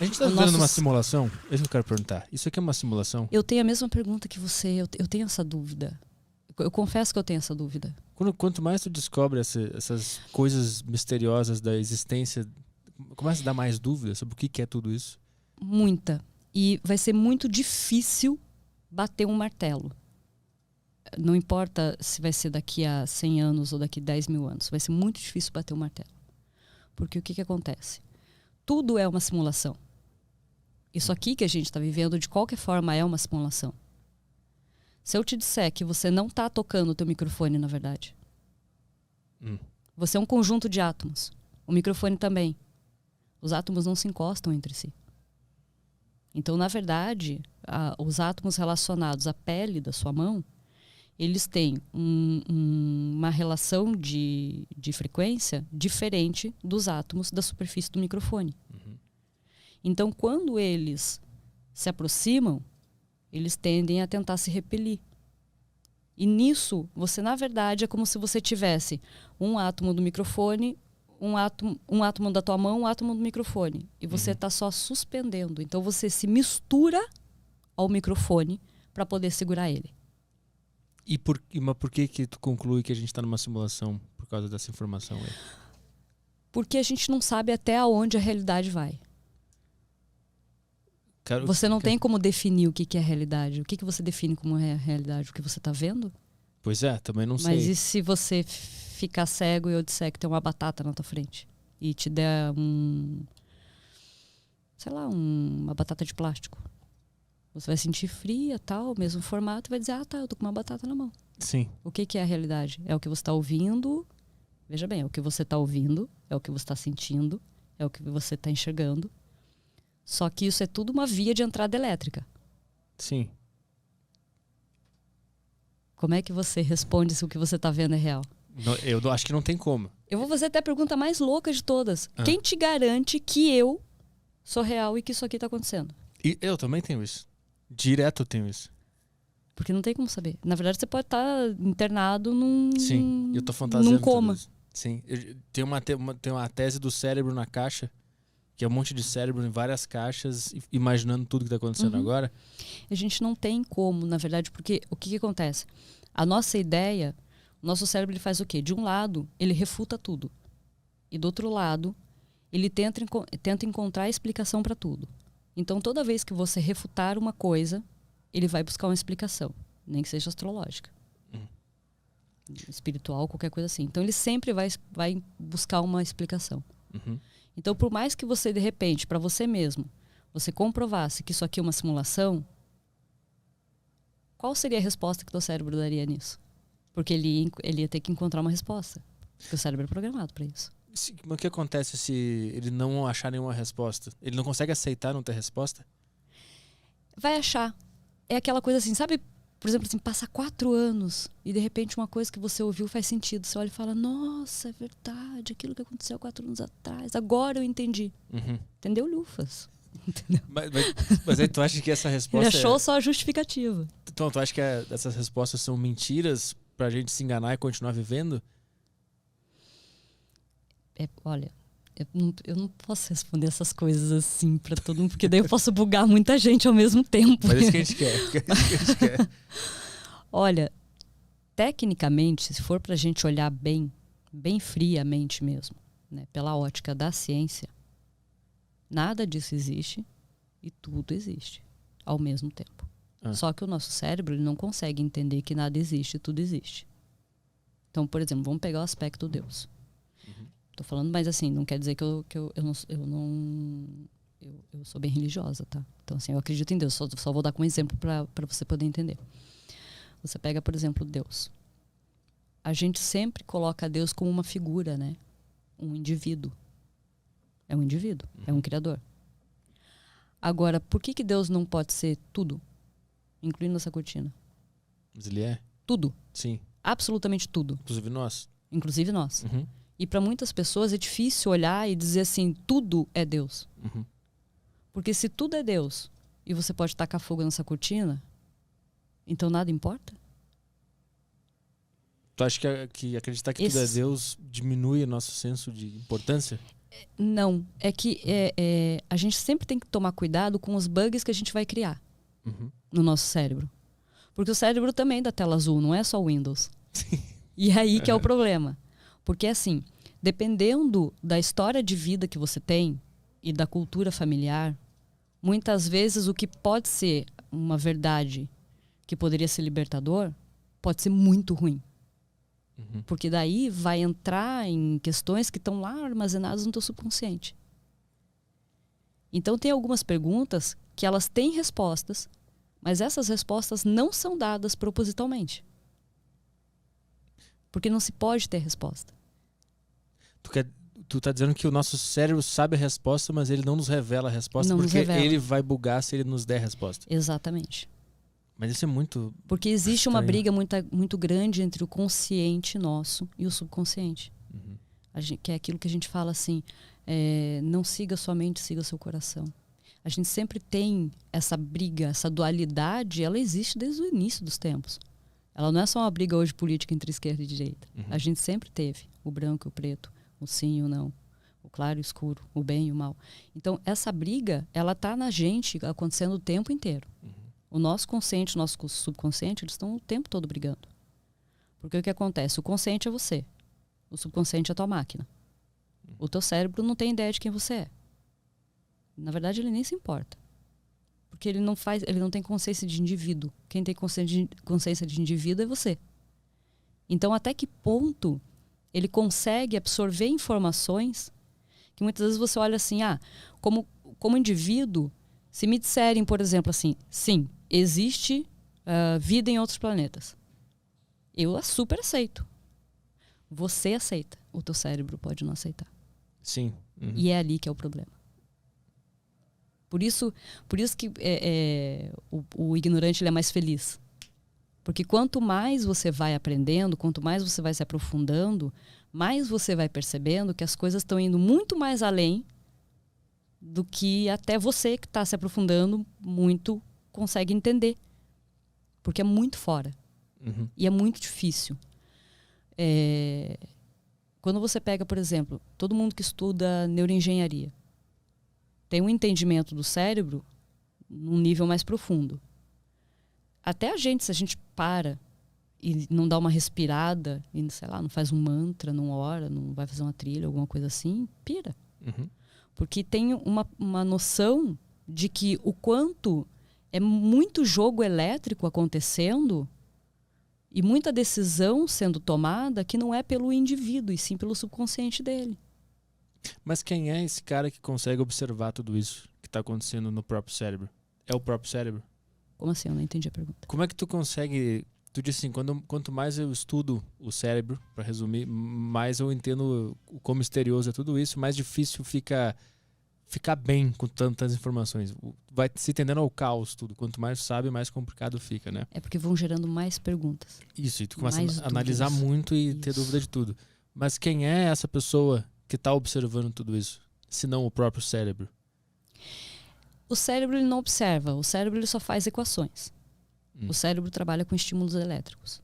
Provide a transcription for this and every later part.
A gente tá vivendo uma simulação? É isso que eu quero perguntar. Isso aqui é uma simulação? Eu tenho a mesma pergunta que você. Eu tenho essa dúvida. Eu confesso que eu tenho essa dúvida. Quanto mais tu descobre essas coisas misteriosas da existência, começa a dar mais dúvidas sobre o que é tudo isso? Muita. E vai ser muito difícil bater um martelo. Não importa se vai ser daqui a 100 anos ou daqui a 10 mil anos. Vai ser muito difícil bater um martelo. Porque o que acontece? Tudo é uma simulação. Isso aqui que a gente está vivendo, de qualquer forma, é uma simulação. Se eu te disser que você não está tocando o teu microfone, na verdade. Você é um conjunto de átomos. O microfone também. Os átomos não se encostam entre si. Então, na verdade, os átomos relacionados à pele da sua mão, eles têm uma relação de frequência diferente dos átomos da superfície do microfone. Então, quando eles se aproximam, eles tendem a tentar se repelir. E nisso, você, na verdade, é como se você tivesse um átomo do microfone, um átomo da tua mão, um átomo do microfone. E você está só suspendendo. Então, você se mistura ao microfone para poder segurar ele. Mas por que tu conclui que a gente está numa simulação por causa dessa informação aí? Porque a gente não sabe até onde a realidade vai. Você não tem como definir o que é a realidade. O que você define como é a realidade? O que você está vendo? Pois é, também não sei. Mas e se você ficar cego e eu disser que tem uma batata na tua frente? E te der uma batata de plástico? Você vai sentir fria, tal, mesmo formato, e vai dizer, tá, eu tô com uma batata na mão. Sim. O que é a realidade? É o que você está ouvindo. Veja bem, é o que você está ouvindo, é o que você está sentindo, é o que você está enxergando. Só que isso é tudo uma via de entrada elétrica. Sim. Como é que você responde se o que você está vendo é real? Eu acho que não tem como. Eu vou fazer até a pergunta mais louca de todas. Quem te garante que eu sou real e que isso aqui está acontecendo? E eu também tenho isso. Direto eu tenho isso. Porque não tem como saber. Na verdade, você pode estar internado num... Sim, eu tô fantasiando. Num coma. Sim. Tem uma tese do cérebro na caixa, que é um monte de cérebro em várias caixas, imaginando tudo que está acontecendo agora. A gente não tem como, na verdade, porque o que acontece? A nossa ideia, o nosso cérebro ele faz o quê? De um lado, ele refuta tudo. E do outro lado, ele tenta encontrar explicação para tudo. Então, toda vez que você refutar uma coisa, ele vai buscar uma explicação, nem que seja astrológica. Espiritual, qualquer coisa assim. Então, ele sempre vai buscar uma explicação. Então, por mais que você, de repente, para você mesmo, você comprovasse que isso aqui é uma simulação, qual seria a resposta que o teu cérebro daria nisso? Porque ele ia ter que encontrar uma resposta. Porque o cérebro é programado para isso. Mas o que acontece se ele não achar nenhuma resposta? Ele não consegue aceitar não ter resposta? Vai achar. É aquela coisa assim, sabe? Por exemplo, assim, passa 4 anos e de repente uma coisa que você ouviu faz sentido. Você olha e fala, nossa, é verdade, aquilo que aconteceu 4 anos atrás, agora eu entendi. Entendeu, Lufas? Entendeu? Mas aí tu acha que essa resposta... Ele achou só a justificativa. Então tu acha que essas respostas são mentiras pra gente se enganar e continuar vivendo? Olha, eu não posso responder essas coisas assim pra todo mundo, porque daí eu posso bugar muita gente ao mesmo tempo. Mas é isso que a gente quer. Olha, tecnicamente, se for pra gente olhar bem friamente mesmo, né, pela ótica da ciência, nada disso existe e tudo existe ao mesmo tempo. Só que o nosso cérebro ele não consegue entender que nada existe e tudo existe. Então, por exemplo, vamos pegar o aspecto Deus. Tô falando, mas assim, não quer dizer que eu sou bem religiosa, tá? Então, assim, eu acredito em Deus. Só vou dar como exemplo para você poder entender. Você pega, por exemplo, Deus. A gente sempre coloca Deus como uma figura, né? Um indivíduo. É um indivíduo, é um criador. Agora, por que Deus não pode ser tudo? Incluindo essa cortina. Mas ele é? Tudo. Sim. Absolutamente tudo. Inclusive nós. Inclusive nós. E para muitas pessoas é difícil olhar e dizer assim, tudo é Deus. Porque se tudo é Deus e você pode tacar fogo nessa cortina, então nada importa? Tu acha que acreditar que tudo é Deus diminui o nosso senso de importância? Não. É que a gente sempre tem que tomar cuidado com os bugs que a gente vai criar no nosso cérebro. Porque o cérebro também é da tela azul, não é só o Windows. E aí que é o problema. Porque assim, dependendo da história de vida que você tem e da cultura familiar, muitas vezes o que pode ser uma verdade que poderia ser libertador, pode ser muito ruim. Porque daí vai entrar em questões que estão lá armazenadas no teu subconsciente. Então tem algumas perguntas que elas têm respostas, mas essas respostas não são dadas propositalmente. Porque não se pode ter resposta. Tu tá dizendo que o nosso cérebro sabe a resposta, mas ele não nos revela a resposta, Não porque nos revela. ele vai bugar se ele nos der a resposta. Exatamente. Mas isso é muito Porque existe uma estranho. briga muito grande entre o consciente nosso e o subconsciente. Que é aquilo que a gente fala assim, não siga sua mente, siga seu coração. A gente sempre tem essa briga, essa dualidade, ela existe desde o início dos tempos. Ela não é só uma briga hoje política entre esquerda e direita. A gente sempre teve o branco e o preto, o sim e o não, o claro e o escuro, o bem e o mal. Então, essa briga, ela tá na gente acontecendo o tempo inteiro. O nosso consciente, o nosso subconsciente, eles estão o tempo todo brigando. Porque o que acontece? O consciente é você. O subconsciente é a tua máquina. O teu cérebro não tem ideia de quem você é. Na verdade, ele nem se importa. Porque ele não tem consciência de indivíduo. Quem tem consciência de indivíduo é você. Então, até que ponto ele consegue absorver informações que muitas vezes você olha assim, como indivíduo, se me disserem, por exemplo, assim, sim, existe vida em outros planetas. Eu super aceito. Você aceita. O teu cérebro pode não aceitar. Sim. E é ali que é o problema. Por isso que o ignorante ele é mais feliz. Porque quanto mais você vai aprendendo, quanto mais você vai se aprofundando, mais você vai percebendo que as coisas estão indo muito mais além do que até você que está se aprofundando muito consegue entender. Porque é muito fora. E é muito difícil. Quando você pega, por exemplo, todo mundo que estuda neuroengenharia, tem um entendimento do cérebro num nível mais profundo. Até a gente, se a gente para e não dá uma respirada, e sei lá, não faz um mantra, não ora, não vai fazer uma trilha, alguma coisa assim, pira. Porque tem uma noção de que o quanto é muito jogo elétrico acontecendo e muita decisão sendo tomada que não é pelo indivíduo, e sim pelo subconsciente dele. Mas quem é esse cara que consegue observar tudo isso que está acontecendo no próprio cérebro? É o próprio cérebro? Como assim? Eu não entendi a pergunta. Como é que tu consegue... Tu disse assim, quanto mais eu estudo o cérebro, para resumir, mais eu entendo o quão misterioso é tudo isso, mais difícil ficar bem com tantas informações. Vai se tendendo ao caos tudo. Quanto mais sabe, mais complicado fica, né? É porque vão gerando mais perguntas. Isso, e tu começa Mais a analisar dúvidas. muito e ter dúvida de tudo. Mas quem é essa pessoa que está observando tudo isso? Se não o próprio cérebro? O cérebro ele não observa, o cérebro ele só faz equações. O cérebro trabalha com estímulos elétricos,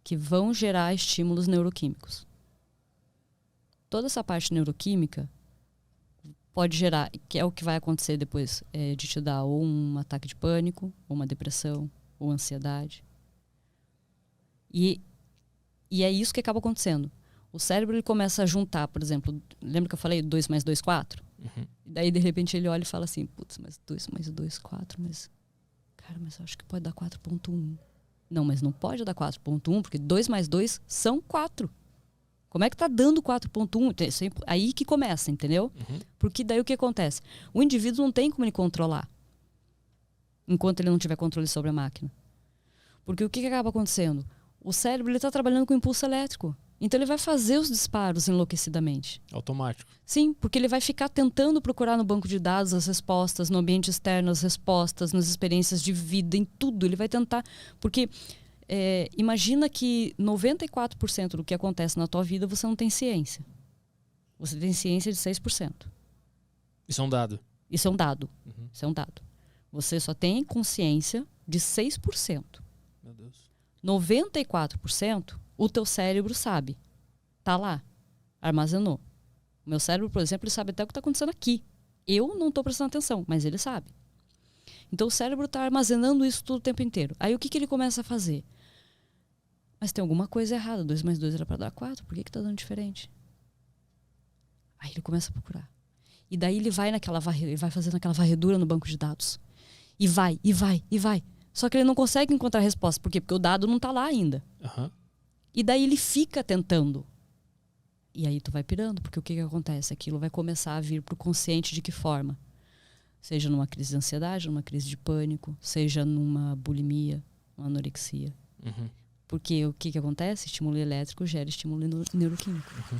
que vão gerar estímulos neuroquímicos. Toda essa parte neuroquímica pode gerar, que é o que vai acontecer depois, de te dar ou um ataque de pânico, ou uma depressão, ou ansiedade. E é isso que acaba acontecendo. O cérebro ele começa a juntar, por exemplo, lembra que eu falei 2 mais 2, 4? E daí, de repente, ele olha e fala assim, putz, mas 2 mais 2, 4, mas... Cara, mas eu acho que pode dar 4.1. Não, mas não pode dar 4.1, porque 2 mais 2 são 4. Como é que tá dando 4.1? Aí que começa, entendeu? Porque daí o que acontece? O indivíduo não tem como ele controlar, enquanto ele não tiver controle sobre a máquina. Porque o que acaba acontecendo? O cérebro ele tá trabalhando com impulso elétrico. Então ele vai fazer os disparos enlouquecidamente. Automático. Sim, porque ele vai ficar tentando procurar no banco de dados as respostas, no ambiente externo as respostas, nas experiências de vida, em tudo. Ele vai tentar... Porque imagina que 94% do que acontece na tua vida você não tem ciência. Você tem ciência de 6%. Isso é um dado. Isso é um dado. Isso é um dado. Você só tem consciência de 6%. Meu Deus. 94%, o teu cérebro sabe. Tá lá. Armazenou. O meu cérebro, por exemplo, ele sabe até o que está acontecendo aqui. Eu não estou prestando atenção, mas ele sabe. Então o cérebro está armazenando isso todo o tempo inteiro. Aí o que ele começa a fazer? Mas tem alguma coisa errada. 2 mais 2 era para dar 4. Por que está dando diferente? Aí ele começa a procurar. E daí ele vai ele vai fazendo aquela varredura no banco de dados. E vai. Só que ele não consegue encontrar a resposta. Por quê? Porque o dado não está lá ainda. Uhum. E daí ele fica tentando. E aí tu vai pirando, porque o que acontece? Aquilo vai começar a vir pro consciente de que forma? Seja numa crise de ansiedade, numa crise de pânico, seja numa bulimia, uma anorexia. Uhum. Porque o que acontece? Estímulo elétrico gera estímulo neuroquímico. Uhum.